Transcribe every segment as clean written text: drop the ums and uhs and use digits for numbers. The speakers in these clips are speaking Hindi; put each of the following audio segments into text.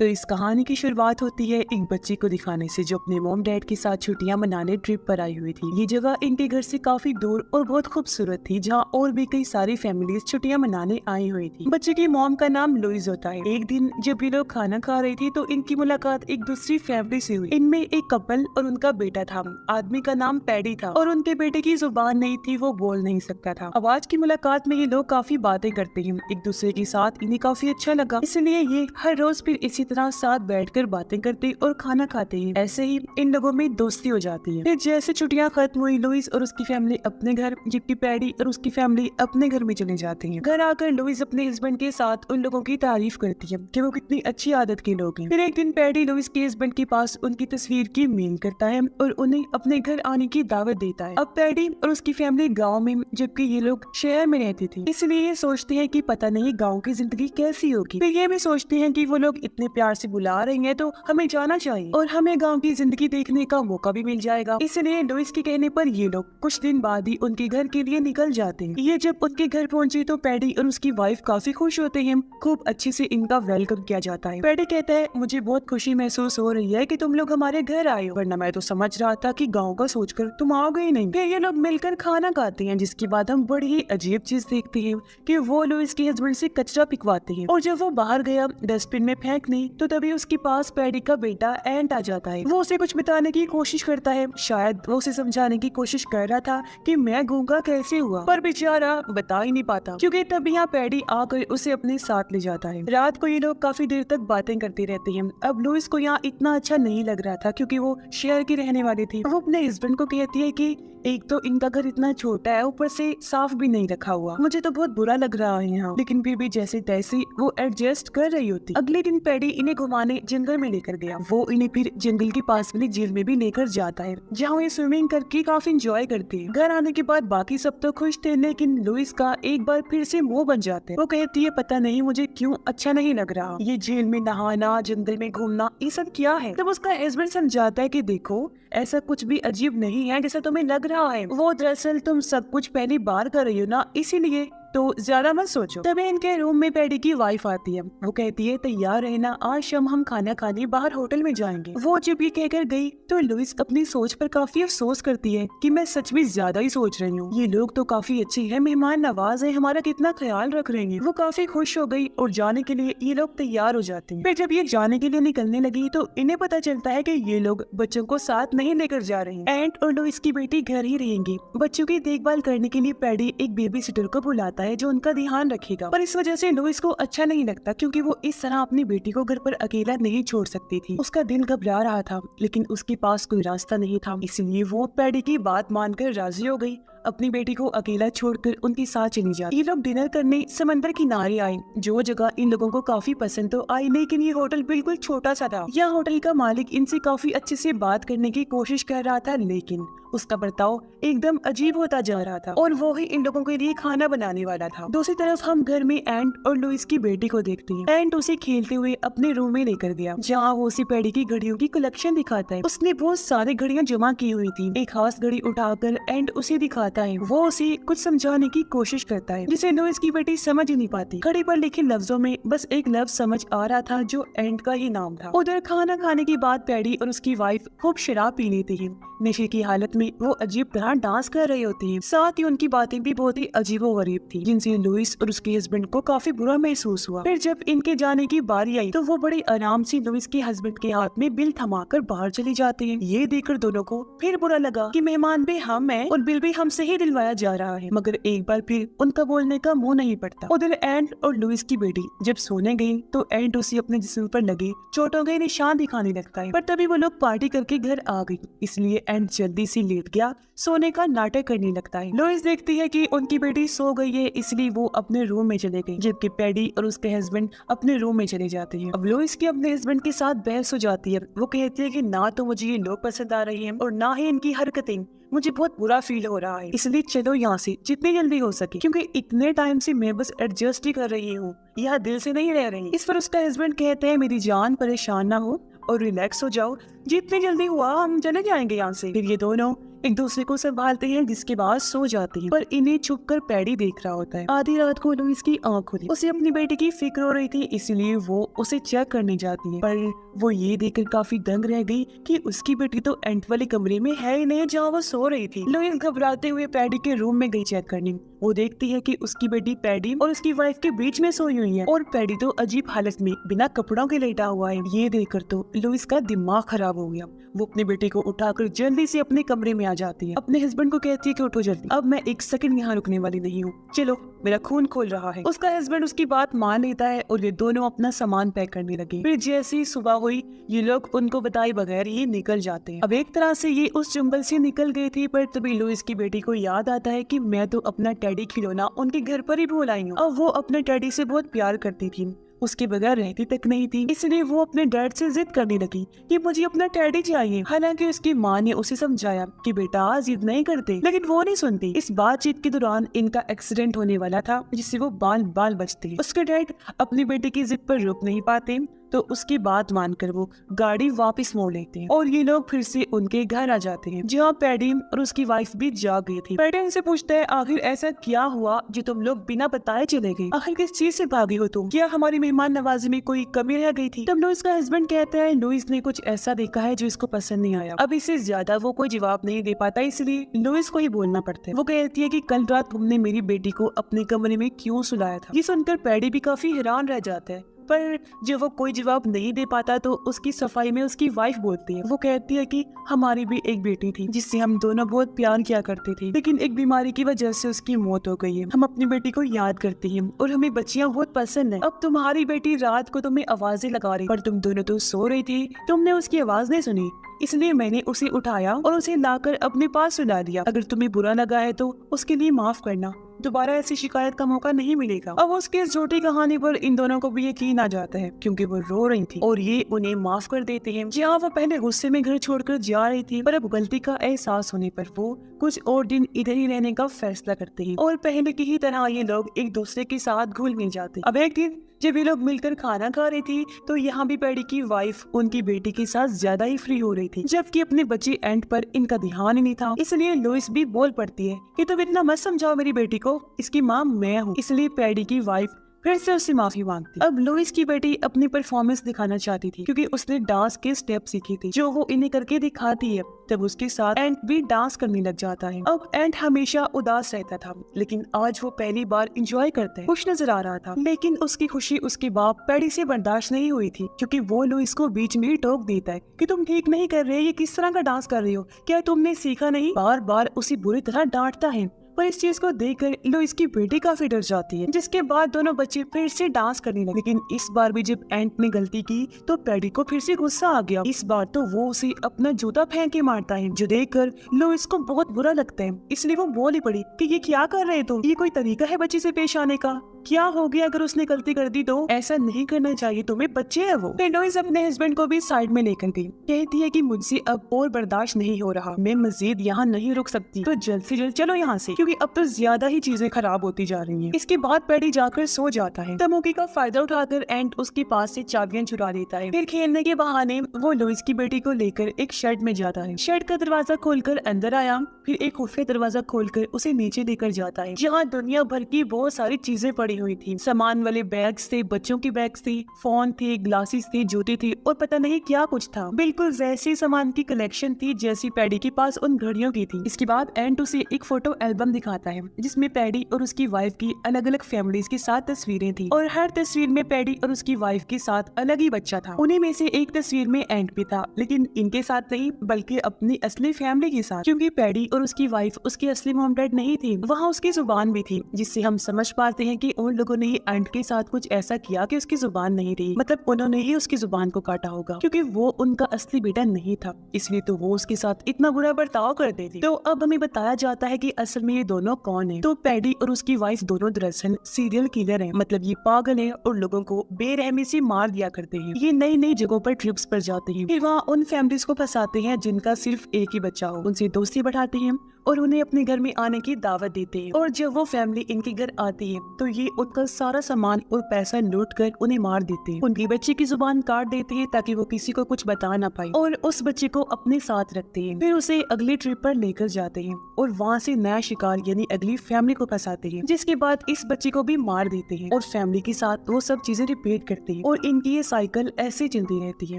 तो इस कहानी की शुरुआत होती है एक बच्ची को दिखाने से जो अपने मॉम डैड के साथ छुट्टियां मनाने ट्रिप पर आई हुई थी। ये जगह इनके घर से काफी दूर और बहुत खूबसूरत थी, जहां और भी कई सारी फैमिलीज छुट्टियां मनाने आई हुई थी। बच्चे की मॉम का नाम लुइस होता है। एक दिन जब ये लोग खाना खा रही थी तो इनकी मुलाकात एक दूसरी फैमिली से हुई। इनमें एक कपल और उनका बेटा था। आदमी का नाम पैडी था और उनके बेटे की जुबान नहीं थी, वो बोल नहीं सकता था। अब आज की मुलाकात में ये लोग काफी बातें करते हैं एक दूसरे के साथ। इन्हें काफी अच्छा लगा, इसलिए ये हर रोज फिर इसी तरह साथ बैठकर बातें करते और खाना खाते हैं। ऐसे ही इन लोगों में दोस्ती हो जाती है। फिर जैसे छुट्टियां खत्म हुई, लुइस और उसकी फैमिली अपने घर, जबकि पैडी और उसकी फैमिली अपने घर में चले जाते हैं। घर आकर लुइस अपने हस्बैंड के साथ उन लोगों की तारीफ करती है कि वो कितनी अच्छी आदत के लोग हैं। फिर एक दिन पैडी लुइस के हस्बैंड के पास उनकी तस्वीर की मेल करता है और उन्हें अपने घर आने की दावत देता है। अब पैडी और उसकी फैमिली गाँव में, जबकि ये लोग शहर में रहती थी, इसलिए ये सोचते हैं कि पता नहीं गाँव की जिंदगी कैसी होगी। फिर ये भी सोचते हैं कि वो लोग इतने प्यार से बुला रही हैं तो हमें जाना चाहिए और हमें गांव की जिंदगी देखने का मौका भी मिल जाएगा। इसलिए लुइस के कहने पर ये लोग कुछ दिन बाद ही उनके घर के लिए निकल जाते हैं। ये जब उनके घर पहुंचे तो पैडी और उसकी वाइफ काफी खुश होते हैं। खूब अच्छे से इनका वेलकम किया जाता है। पैडी कहता है, मुझे बहुत खुशी महसूस हो रही है कि तुम लोग हमारे घर आए हो, वरना मैं तो समझ रहा था कि गाँव का सोचकर तुम आओगे ही नहीं। फिर ये लोग मिलकर खाना खाते हैं, जिसके बाद हम बड़ी ही अजीब चीज देखते हैं कि वो लुइस के हस्बैंड से कचरा पिकवाते हैं और जब वो बाहर गया डस्टबिन में फेंकने तो तभी उसके पास पैडी का बेटा एंट आ जाता है। वो उसे कुछ बताने की कोशिश करता है, शायद वो उसे समझाने की कोशिश कर रहा था कि मैं गूंगा कैसे हुआ, पर बेचारा बता ही नहीं पाता क्योंकि तभी यहाँ पैडी आकर उसे अपने साथ ले जाता है। रात को ये लोग काफी देर तक बातें करते रहते हैं। अब लुइस को यहाँ इतना अच्छा नहीं लग रहा था क्योंकि वो शहर की रहने वाली थी। वो अपने हस्बैंड को कहती है कि एक तो इनका घर इतना छोटा है, ऊपर से साफ भी नहीं रखा हुआ, मुझे तो बहुत बुरा लग रहा है यहाँ। लेकिन फिर भी जैसे तैसे वो एडजस्ट कर रही होती। अगले दिन पैडी इन्हें घुमाने जंगल में लेकर गया। वो इन्हें फिर जंगल के पास वाली झील में भी लेकर जाता है, जहाँ ये स्विमिंग करके काफी एंजॉय करते हैं। घर आने के बाद बाकी सब तो खुश थे, लेकिन लुइस का एक बार फिर से मुंह बन जाते हैं। वो कहती है, पता नहीं मुझे क्यों अच्छा नहीं लग रहा, ये झील में नहाना, जंगल में घूमना, ये सब क्या है। तब उसका हस्बैंड समझाता है कि देखो, ऐसा कुछ भी अजीब नहीं है जैसा तुम्हें लग रहा है। वो दरअसल तुम सब कुछ पहली बार कर रही हो ना, इसीलिए तो ज्यादा मत सोचो। तभी इनके रूम में पैडी की वाइफ आती है। वो कहती है, तैयार रहना, आज शाम हम खाना खाने बाहर होटल में जाएंगे। वो जब ये कहकर गई तो लुइस अपनी सोच पर काफी अफसोस करती है कि मैं सच में ज्यादा ही सोच रही हूँ। ये लोग तो काफी अच्छे हैं, मेहमान नवाज है, हमारा कितना ख्याल रख रहे हैं। वो काफी खुश हो गई और जाने के लिए ये लोग तैयार हो जाते हैं। फिर जब ये जाने के लिए निकलने लगी तो इन्हें पता चलता है कि ये लोग बच्चों को साथ नहीं लेकर जा रहे हैं। एंट और लुइस की बेटी घर ही रहेंगी। बच्चों की देखभाल करने के लिए पैडी एक बेबी सिटर को बुलाता है जो उनका ध्यान रखेगा, पर इस वजह से लुइस को अच्छा नहीं लगता क्योंकि वो इस तरह अपनी बेटी को घर पर अकेला नहीं छोड़ सकती थी। उसका दिल घबरा रहा था, लेकिन उसके पास कोई रास्ता नहीं था, इसलिए वो पैडी की बात मानकर राजी हो गई। अपनी बेटी को अकेला छोड़कर उनके साथ चली जाती। ये लोग डिनर करने समंदर किनारे आए, जो जगह इन लोगों को काफी पसंद तो आई, लेकिन ये होटल बिल्कुल छोटा सा था। यह होटल का मालिक इनसे काफी अच्छे से बात करने की कोशिश कर रहा था, लेकिन उसका बर्ताव एकदम अजीब होता जा रहा था और वो ही इन लोगों के लिए खाना बनाने वाला था। दूसरी तरफ हम घर में एंट और लुइस की बेटी को देखते हैं। एंट उसे खेलते हुए अपने रूम में लेकर गया, जहाँ वो उसे पैडी की घड़ियों की कलेक्शन दिखाता है। उसने बहुत सारी घड़ियां जमा की हुई थी। एक खास घड़ी उठाकर एंट उसे दिखाता है। वो उसे कुछ समझाने की कोशिश करता है, जिसे लुइस की बेटी समझ ही नहीं पाती। घड़ी पर लिखे लफ्जों में बस एक लफ्ज समझ आ रहा था जो एंट का ही नाम था। उधर खाना खाने के बाद पैडी और उसकी वाइफ खूब शराब पी लेती है। नशे की हालत में वो अजीब तरह डांस कर रही होती है। साथ ही उनकी बातें भी बहुत ही अजीबोगरीब थी, जिनसे लुइस और उसके हस्बैंड को काफी बुरा महसूस हुआ। फिर जब इनके जाने की बारी आई तो वो बड़े आराम से लुइस के हस्बैंड के हाथ में बिल थमाकर बाहर चले जाते हैं। ये देखकर दोनों को फिर बुरा लगा कि मेहमान भी हम हैं और बिल भी हमसे ही दिलवाया जा रहा है, मगर एक बार फिर उनका बोलने का मुंह नहीं पड़ता। उधर एंट और लुइस की बेटी जब सोने गई तो एंट उसे अपने जिस्म पर लगे चोटों के निशान दिखाने लगता है, पर तभी वो लोग पार्टी करके घर आ गई, इसलिए एंट जल्दी से लेट गया, सोने का नाटक करने लगता है। लुइस देखती है कि उनकी बेटी सो गई है, इसलिए वो अपने रूम में चले गई, जबकि पैडी और उसके हस्बैंड अपने रूम में चले जाते हैं। अब लुइस की अपने हस्बैंड के साथ बहस हो जाती है। वो कहती है कि ना तो मुझे ये लोग पसंद आ रही हैं और ना ही इनकी हरकतें, मुझे बहुत बुरा फील हो रहा है, इसलिए चलो यहाँ से जितनी जल्दी हो सके, क्योंकि इतने टाइम से मैं बस एडजस्ट ही कर रही हूँ, यहाँ दिल से नहीं रह रही। इस पर उसका हस्बैंड कहते हैं, मेरी जान परेशान ना हो और रिलैक्स हो जाओ, जितनी जल्दी हुआ हम चले जाएंगे यहाँ से। फिर ये दोनों एक दूसरे को संभालते हैं, जिसके बाद सो जाते हैं। पर इन्हें छुप कर पैडी देख रहा होता है। आधी रात को लुइस की आंख खुली। उसे अपनी बेटी की फिक्र हो रही थी, इसलिए वो उसे चेक करने जाती है। पर वो ये देखकर काफी दंग रह गई कि उसकी बेटी तो एंट वाले कमरे में है ही नहीं जहाँ वो सो रही थी। लुइस घबराते हुए पैडी के रूम में गई चेक करने। वो देखती है कि उसकी बेटी पैडी और उसकी वाइफ के बीच में सोई हुई है और पैडी तो अजीब हालत में बिना कपड़ों के लेटा हुआ है। ये देखकर तो लुइस का दिमाग खराब हो गया। वो अपनी बेटी को उठाकर जल्दी से अपने कमरे में आ जाती है। अपने हस्बैंड को कहती है कि उठो जल्दी, अब मैं एक सेकंड यहाँ रुकने वाली नहीं हूँ, चलो मेरा खून खोल रहा है। उसका हस्बैंड उसकी बात मान लेता है और ये दोनों अपना सामान पैक करने लगे। फिर जैसे ही सुबह हुई, ये लोग उनको बताए बगैर ये निकल जाते हैं। अब एक तरह से ये उस जंगल से निकल गई थी, पर तभी लुइस की बेटी को याद आता है कि मैं तो अपना टेडी खिलौना उनके घर पर ही भूल आई हूँ। अब वो अपने टेडी से बहुत प्यार करती थी, उसके बगैर रहती तक नहीं थी। इसलिए वो अपने डैड से जिद करने लगी कि मुझे अपना टेडी चाहिए। हालांकि उसकी माँ ने उसे समझाया कि बेटा जिद नहीं करते, लेकिन वो नहीं सुनती। इस बातचीत के दौरान इनका एक्सीडेंट होने वाला था, जिससे वो बाल बाल बचते। उसके डैड अपनी बेटी की जिद पर रुक नहीं पाते, तो उसकी बात मानकर वो गाड़ी वापस मोड़ लेते हैं और ये लोग फिर से उनके घर आ जाते हैं, जहाँ पैडी और उसकी वाइफ भी जाग गई थी। पैडी उनसे पूछता है, आखिर ऐसा क्या हुआ जो तुम लोग बिना बताए चले गए? आखिर किस चीज से भागी हो तुम? क्या हमारी मेहमान नवाजी में कोई कमी रह गई थी? तब लुइस का हस्बैंड कहता है लुइस ने कुछ ऐसा देखा है जो इसको पसंद नहीं आया। अब इससे ज्यादा वो कोई जवाब नहीं दे पाता, इसलिए लुइस को ही बोलना पड़ता है। वो कहती है कि कल रात तुमने मेरी बेटी को अपने कमरे में क्यों सुलाया था? ये सुनकर पैडी भी काफी हैरान रह जाता है, पर जब वो कोई जवाब नहीं दे पाता तो उसकी सफाई में उसकी वाइफ बोलती है। वो कहती है कि हमारी भी एक बेटी थी जिससे हम दोनों बहुत प्यार किया करते थे, लेकिन एक बीमारी की वजह से उसकी मौत हो गई है। हम अपनी बेटी को याद करते हैं और हमें बच्चियां बहुत पसंद है। अब तुम्हारी बेटी रात को तुम्हें आवाजें लगा रही, पर तुम दोनों तो सो रही थी, तुमने उसकी आवाज नहीं सुनी, इसलिए मैंने उसे उठाया और उसे लाकर अपने पास सुला दिया। अगर तुम्हें बुरा लगा है तो उसके लिए माफ करना, दोबारा ऐसी शिकायत का मौका नहीं मिलेगा। अब उसकी इस झूठी कहानी पर इन दोनों को भी यकीन आ जाता है, क्योंकि वो रो रही थी और ये उन्हें माफ कर देते हैं। जहाँ वो पहले गुस्से में घर छोड़कर जा रही थी, पर अब गलती का एहसास होने पर वो कुछ और दिन इधर ही रहने का फैसला करते हैं और पहले की ही तरह ये लोग एक दूसरे के साथ घुल मिल जाते। अब एक दिन जब ये लोग मिलकर खाना खा रही थी, तो यहाँ भी पैडी की वाइफ उनकी बेटी के साथ ज्यादा ही फ्री हो रही थी, जबकि अपने बच्चे एंट पर इनका ध्यान ही नहीं था। इसलिए लुइस भी बोल पड़ती है कि तुम इतना मत समझाओ मेरी बेटी को, इसकी माँ मैं हूँ। इसलिए पैडी की वाइफ फिर से उससे माफी मांगती। अब लुइस की बेटी अपनी परफॉर्मेंस दिखाना चाहती थी, क्योंकि उसने डांस के स्टेप सीखी थी जो वो इन्हें करके दिखाती है। तब उसके साथ एंट भी डांस करने लग जाता है। अब एंट हमेशा उदास रहता था, लेकिन आज वो पहली बार एंजॉय करता है, खुश नजर आ रहा था। लेकिन उसकी खुशी उसके बाप पैडी से बर्दाश्त नहीं हुई थी, क्योंकि वो लुइस को बीच में ही टोक देता है कि तुम ठीक नहीं कर रहे, ये किस तरह का डांस कर रही हो, क्या तुमने सीखा नहीं? बार बार उसे बुरी तरह डांटता है। पर इस चीज को देखकर लुइस की बेटी काफी डर जाती है, जिसके बाद दोनों बच्चे फिर से डांस करने लगे। लेकिन इस बार भी जब एंट ने गलती की तो पैडी को फिर से गुस्सा आ गया। इस बार तो वो उसे अपना जूता फेंक के मारता है, जो देखकर लुइस को बहुत बुरा लगता है। इसलिए वो बोली पड़ी कि ये क्या कर रहे तुम, ये कोई तरीका है बच्चे से पेश आने का? क्या हो गया अगर उसने गलती कर दी तो? ऐसा नहीं करना चाहिए, तुम्हें बच्चे है वो। फिर लुइस अपने हस्बैंड को भी साइड में लेकर गई, कहती है कि मुझसे अब और बर्दाश्त नहीं हो रहा, मैं मजीद यहाँ नहीं रुक सकती, तो जल्द से जल्द चलो यहाँ से, क्योंकि अब तो ज्यादा ही चीजें खराब होती जा रही हैं। इसके बाद पैडी जाकर सो जाता है। तब मौके का फायदा उठाकर एंट उसके पास से चाबियां चुरा लेता है। फिर खेलने के बहाने वो लुइस की बेटी को लेकर एक शेड में जाता है। शेड का दरवाजा खोलकर अंदर आया, फिर एक खुफिया दरवाजा खोलकर उसे नीचे लेकर जाता है, जहाँ दुनिया भर की बहुत सारी चीजें पड़ी हुई थी। सामान वाले बैग्स थे, बच्चों की बैग्स थे, फोन थे, ग्लासेस थे, जूते थे और पता नहीं क्या कुछ था। बिल्कुल वैसे सामान की कलेक्शन थी जैसी पैडी के पास उन घड़ियों की थी। इसके बाद एंट उसे एक फोटो एल्बम दिखाता है, जिसमें पैडी और उसकी वाइफ की अलग अलग फैमिलीज के साथ तस्वीरें थी और हर तस्वीर में पैडी और उसकी वाइफ के साथ अलग ही बच्चा था। उन्हीं में से एक तस्वीर में एंट भी था, लेकिन इनके साथ नहीं बल्कि अपनी असली फैमिली के साथ, क्योंकि पैडी और उसकी वाइफ उसकी असली मॉम डैड नहीं थी। वहाँ उसकी जुबान भी थी, जिससे हम समझ पाते हैं कि उन लोगों ने एंट के साथ कुछ ऐसा किया कि उसकी जुबान नहीं रही, मतलब उन्होंने ही उसकी जुबान को काटा होगा, क्योंकि वो उनका असली बेटा नहीं था, इसलिए तो वो उसके साथ इतना बुरा बर्ताव करते थे। तो अब हमें बताया जाता है कि असल में ये दोनों कौन है। तो पैडी और उसकी वाइफ दोनों दरअसल सीरियल किलर हैं, मतलब ये पागल है और लोगों को बेरहमी से मार दिया करते हैं। ये नई नई जगहों पर ट्रिप्स पर जाते हैं, फिर वहाँ उन फैमिलीज को फंसाते हैं जिनका सिर्फ एक ही बच्चा हो, उनसे दोस्ती बढ़ाते हैं और उन्हें अपने घर में आने की दावत देते हैं। और जब वो फैमिली इनके घर आती है तो ये उनका सारा सामान और पैसा लूट कर उन्हें मार देते हैं। उनकी बच्ची की जुबान काट देते हैं ताकि वो किसी को कुछ बता ना पाए, और उस बच्चे को अपने साथ रखते हैं। फिर उसे अगली ट्रिप पर लेकर जाते हैं और वहाँ से नया शिकार यानी अगली फैमिली को फंसाते हैं, जिसके बाद इस बच्चे को भी मार देते हैं और फैमिली के साथ वो सब चीजें रिपीट करते हैं और इनकी ये साइकिल ऐसे चलती रहती है।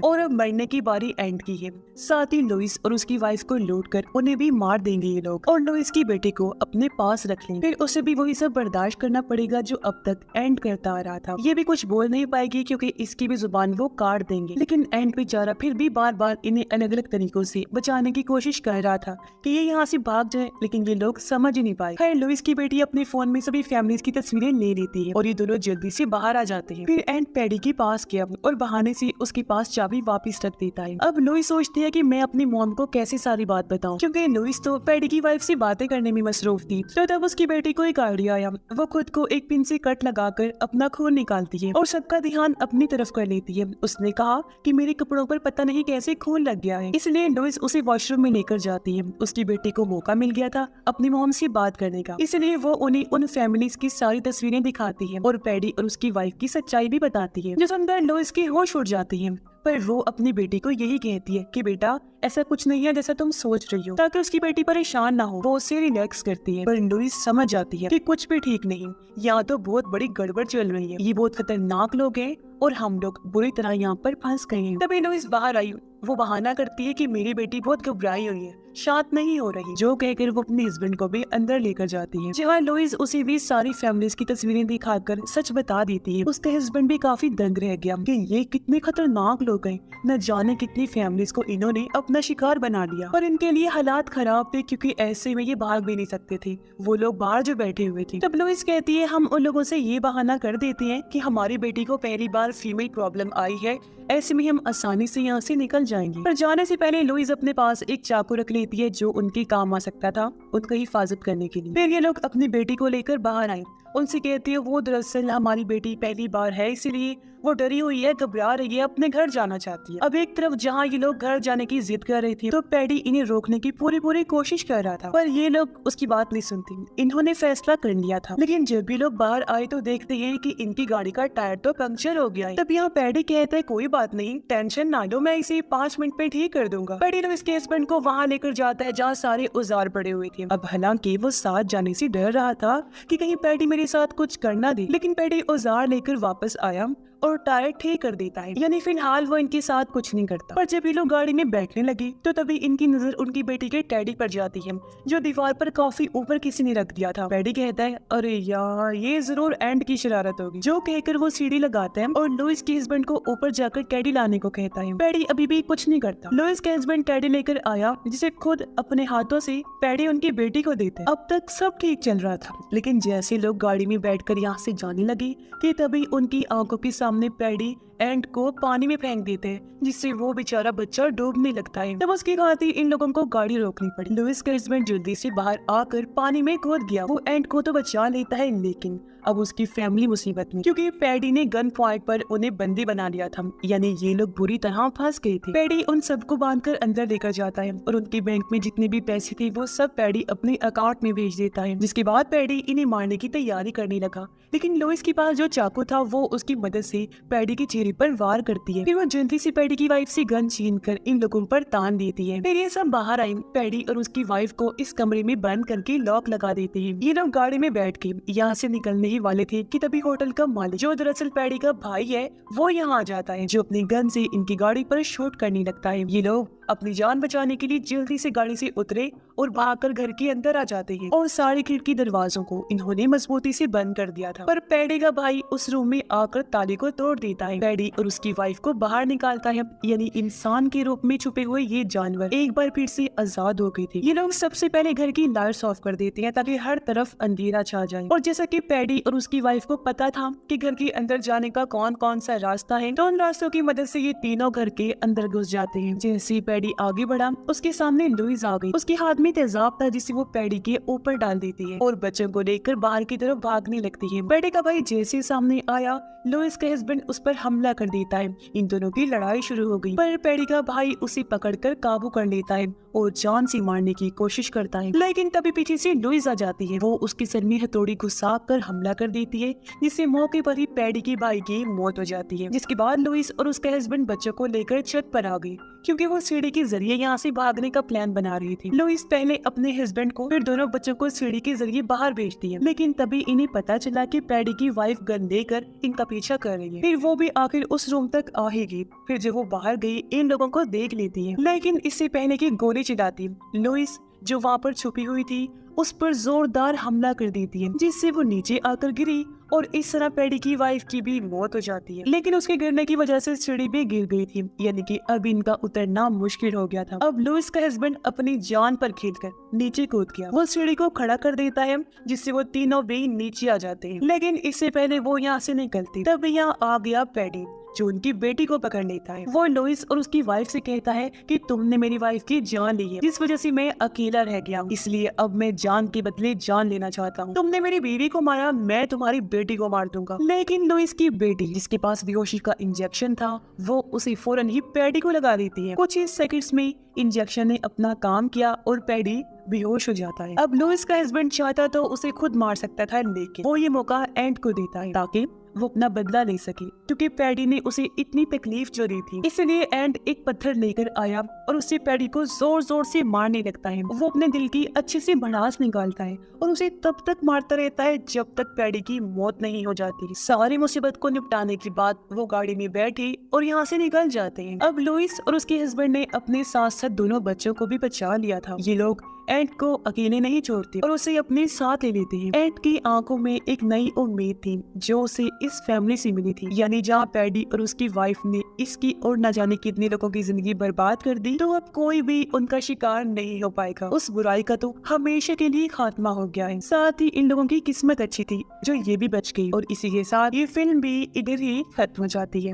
और अब मरने की बारी एंड की है। साथ ही लुइस और उसकी वाइफ को लूट कर उन्हें भी मार देंगे ये लोग, और लुइस की बेटे को अपने पास रख लेंगे। फिर उसे भी वही सब बर्दाश्त करना पड़ेगा जो अब तक एंड करता आ रहा था। ये भी कुछ बोल नहीं पाएगी क्योंकि इसकी भी जुबान वो काट देंगे। लेकिन एंड बेचारा फिर भी बार बार इन्हें अलग अलग तरीकों से बचाने की कोशिश कर रहा था कि ये यहाँ से भाग जाए, लेकिन ये लोग समझ ही नहीं पाए। खैर लुइस की बेटी अपने फोन में सभी फैमिलीज की तस्वीरें ले लेती है और ये दोनों जल्दी से बाहर आ जाते हैं। फिर एंड पैडी के पास गया और बहाने से उसके पास चाबी वापस रख देता है। अब लुइस सोचती है कि मैं अपनी मॉम को कैसे सारी बात बताऊं, क्योंकि लुइस तो पैडी की वाइफ से बातें करने में मसरूफ थी। तो तब उसकी बेटी को एक आइडिया आया। वो खुद को एक पिन से कट लगाकर अपना खून निकालती है और सबका ध्यान अपनी तरफ कर लेती है। उसने कहा कि मेरे कपड़ों पर पता नहीं कैसे खून लग गया है, इसलिए लुइस उसे वॉशरूम में लेकर जाती है। उसकी बेटी को मौका मिल गया था अपनी मॉम से बात करने का, इसलिए वो उन्हें उन फैमिलीज की सारी तस्वीरें दिखाती है और पैडी और उसकी वाइफ की सच्चाई भी बताती है, जो सुनकर लुइस की होश उड़ जाती है। पर वो अपनी बेटी को यही कहती है कि बेटा ऐसा कुछ नहीं है जैसा तुम सोच रही हो, ताकि उसकी बेटी परेशान ना हो। वो उसे रिलैक्स करती है, पर लुइस समझ जाती है कि कुछ भी ठीक नहीं, यहाँ तो बहुत बड़ी गड़बड़ चल रही है। ये बहुत खतरनाक लोग हैं और हम लोग बुरी तरह यहाँ पर फंस गए हैं। तभी लुइस बाहर आई। वो बहाना करती है कि मेरी बेटी बहुत घबराई हुई है, शांत नहीं हो रही, जो कहकर वो अपने हस्बैंड को भी अंदर लेकर जाती है, जहाँ लुइस उसे भी सारी फैमिलीज की तस्वीरें दिखाकर सच बता देती है। उसका हस्बैंड भी काफी दंग रह गया कि ये कितने खतरनाक लोग हैं, न जाने कितनी फैमिलीज को इन्होंने अपना शिकार बना लिया। पर इनके लिए हालात खराब थे क्योंकि ऐसे में ये भाग भी नहीं सकते थे, वो लोग बाहर जो बैठे हुए थे। तब लुइस कहती है हम उन लोगों से ये बहाना कर देते हैं कि हमारी बेटी को पहली बार फीमेल प्रॉब्लम आई है, ऐसे में हम आसानी से यहाँ से निकल जाएंगे। पर जाने से पहले लुइस अपने पास एक चाकू रख लेती है जो उनके काम आ सकता था उनकी हिफाजत करने के लिए। फिर ये लोग अपनी बेटी को लेकर बाहर आए। उनसे कहती है वो दरअसल हमारी बेटी पहली बार है, इसीलिए वो डरी हुई है, घबरा रही है, अपने घर जाना चाहती है। अब एक तरफ जहाँ ये लोग घर जाने की जिद कर रही थी तो पैडी इन्हें रोकने की पूरी कोशिश कर रहा था, पर ये लोग उसकी बात नहीं सुनती। इन्होंने फैसला कर लिया था। लेकिन जब भी लोग बाहर आए तो देखते हैं कि इनकी गाड़ी का टायर तो पंक्चर हो गया है। तब यहाँ पैडी कहता है कोई बात नहीं, टेंशन ना लो, मैं इसे 5 मिनट में ठीक कर दूंगा। पैडी इसके हस्बैंड को वहाँ लेकर जाता है जहाँ सारे औजार पड़े हुए थे। अब हालांकि वो साथ जाने से डर रहा था कि कहीं पैडी मेरे साथ कुछ करना दे, लेकिन पैडी औजार लेकर वापस आया और टायर ठीक कर देता है, यानी फिलहाल वो इनके साथ कुछ नहीं करता। पर जब ये लोग गाड़ी में बैठने लगे तो तभी इनकी नजर उनकी बेटी के टेडी पर जाती है जो दीवार पर काफी ऊपर किसी ने रख दिया था। पैडी कहता है अरे यार ये जरूर एंड की शरारत होगी, जो कहकर वो सीढ़ी लगाता है और लुइस के हस्बैंड को ऊपर जाकर टेडी लाने को कहता है। पैडी अभी भी कुछ नहीं करता। लुइस के हस्बैंड टेडी लेकर आया जिसे खुद अपने हाथों से पैडी उनकी बेटी को देता है। अब तक सब ठीक चल रहा था, लेकिन जैसे लोग गाड़ी में बैठकर यहाँ से जाने लगे कि तभी उनकी आंखों के सामने पैडी एंड को पानी में फेंक देते हैं, जिससे वो बेचारा बच्चा डूबने लगता है। तब उसकी खातिर इन लोगों को गाड़ी रोकनी पड़ी। लुइस का हस्बैंड जल्दी से बाहर आकर पानी में कूद गया। वो एंड को तो बचा लेता है, लेकिन अब उसकी फैमिली मुसीबत में, क्योंकि पैडी ने गन पॉइंट पर उन्हें बंदी बना लिया था, यानी ये लोग बुरी तरह फंस गए थे। पैडी उन सबको बांधकर अंदर लेकर जाता है और उनके बैंक में जितने भी पैसे थे वो सब पैडी अपने अकाउंट में भेज देता है। जिसके बाद पैडी इन्हें मारने की तैयारी करने लगा, लेकिन लुइस के पास जो चाकू था वो उसकी मदद से पैडी के चेहरे पर वार करती है। फिर वो जल्दी से पैडी की वाइफ से गन छीन कर इन लोगों पर तान देती है। फिर ये सब बाहर आई। पैडी और उसकी वाइफ को इस कमरे में बंद करके लॉक लगा देते हैं। ये लोग गाड़ी में बैठ के यहाँ से निकलने ही वाले थे कि तभी होटल का मालिक, जो दरअसल पैडी का भाई है, वो यहाँ आ जाता है, जो अपनी गन से इनकी गाड़ी पर शूट करने लगता है। ये लोग अपनी जान बचाने के लिए जल्दी से गाड़ी से उतरे और भागकर घर के अंदर आ जाते हैं और सारे खिड़की दरवाजों को इन्होंने मजबूती से बंद कर दिया था। पर पैडी का भाई उस रूम में आकर ताले को तोड़ देता है। पैडी और उसकी वाइफ को बाहर निकालता है, यानी इंसान के रूप में छुपे हुए ये जानवर एक बार फिर से आजाद हो गए थे। ये लोग सबसे पहले घर की लाइट्स ऑफ कर देते हैं ताकि हर तरफ अंधेरा छा जाए। और जैसा कि पैडी और उसकी वाइफ को पता था कि घर के अंदर जाने का कौन कौन सा रास्ता है, तो उन रास्तों की मदद से ये तीनों घर के अंदर घुस जाते हैं। जैसे पैडी पैडी आगे बढ़ा, उसके सामने लुइस आ गई। उसके हाथ में तेजाब था जिसे वो पैडी के ऊपर डाल देती है और बच्चों को लेकर बाहर की तरफ भागने लगती है। पैडी का भाई जैसे सामने आया, लुइस का हस्बैंड उस पर हमला कर देता है। इन दोनों की लड़ाई शुरू हो गई, पर पैडी का भाई उसे पकड़कर काबू कर लेता है और जान से मारने की कोशिश करता है। लेकिन तभी पीछे से लुइस आ जाती है। वो उसके सर में हथौड़ी घुसा कर हमला कर देती है, जिससे मौके पर ही पैडी के भाई की मौत हो जाती है। जिसके बाद लुइस और उसका हस्बैंड बच्चों को लेकर छत पर आ गई, क्योंकि वो सीढ़ी के जरिए यहाँ से भागने का प्लान बना रही थी। लुइस पहले अपने हस्बैंड को फिर दोनों बच्चों को सीढ़ी के जरिए बाहर भेजती है, लेकिन तभी इन्हें पता चला कि पैडी की वाइफ गन लेकर इनका पीछा कर रही है। फिर वो भी आखिर उस रूम तक आ ही गई। फिर जब वो बाहर गई, इन लोगों को देख लेती है, लेकिन इससे पहले कि गोली चलाती, लुइस जो वहाँ पर छुपी हुई थी उस पर जोरदार हमला कर देती है, जिससे वो नीचे आकर गिरी और इस तरह पैडी की वाइफ की भी मौत हो जाती है। लेकिन उसके गिरने की वजह से सीढ़ी भी गिर गई थी, यानी कि अब इनका उतरना मुश्किल हो गया था। अब लुइस का हस्बैंड अपनी जान पर खेलकर नीचे कूद गया। वो सीढ़ी को खड़ा कर देता है, जिससे वो तीनों भी नीचे आ जाते हैं। लेकिन इससे पहले वो यहाँ से निकलते, तब यहाँ आ गया पैडी, जो उनकी बेटी को पकड़ लेता है। वो लुइस और उसकी वाइफ से कहता है कि तुमने मेरी वाइफ की जान ली है, जिस वजह से मैं अकेला रह गया, इसलिए अब मैं जान के बदले जान लेना चाहता हूँ। तुमने मेरी बीवी को मारा, मैं तुम्हारी बेटी को मार दूंगा। लेकिन लुइस की बेटी, जिसके पास बेहोशी का इंजेक्शन था, वो उसे फौरन ही पैडी को लगा देती है। कुछ ही सेकंड्स में इंजेक्शन ने अपना काम किया और पैडी बेहोश हो जाता है। अब लुइस का हस्बैंड चाहता तो उसे खुद मार सकता था, लेकिन वो ये मौका एंड को देता है ताकि वो अपना बदला ले सके, क्योंकि पैडी ने उसे इतनी तकलीफ जो दी थी। इसलिए एंड एक पत्थर लेकर आया और उससे पैडी को जोर जोर से मारने लगता है। वो अपने दिल की अच्छे से भड़ास निकालता है और उसे तब तक मारता रहता है जब तक पैडी की मौत नहीं हो जाती। सारी मुसीबत को निपटाने के बाद वो गाड़ी में बैठे और यहाँ से निकल जाते हैं। अब लुइस और उसके हस्बैंड ने अपने साथ साथ दोनों बच्चों को भी बचा लिया था। ये लोग एंड को अकेले नहीं छोड़ते और उसे अपने साथ ले लेते हैं। एंड की आंखों में एक नई उम्मीद थी जो उसे इस फैमिली से मिली थी, यानी जहाँ पैडी और उसकी वाइफ ने इसकी और न जाने कितने लोगों की जिंदगी बर्बाद कर दी, तो अब कोई भी उनका शिकार नहीं हो पाएगा। उस बुराई का तो हमेशा के लिए खात्मा हो गया है। साथ ही इन लोगों की किस्मत अच्छी थी जो ये भी बच गई। और इसी के साथ ये फिल्म भी इधर ही खत्म हो जाती है।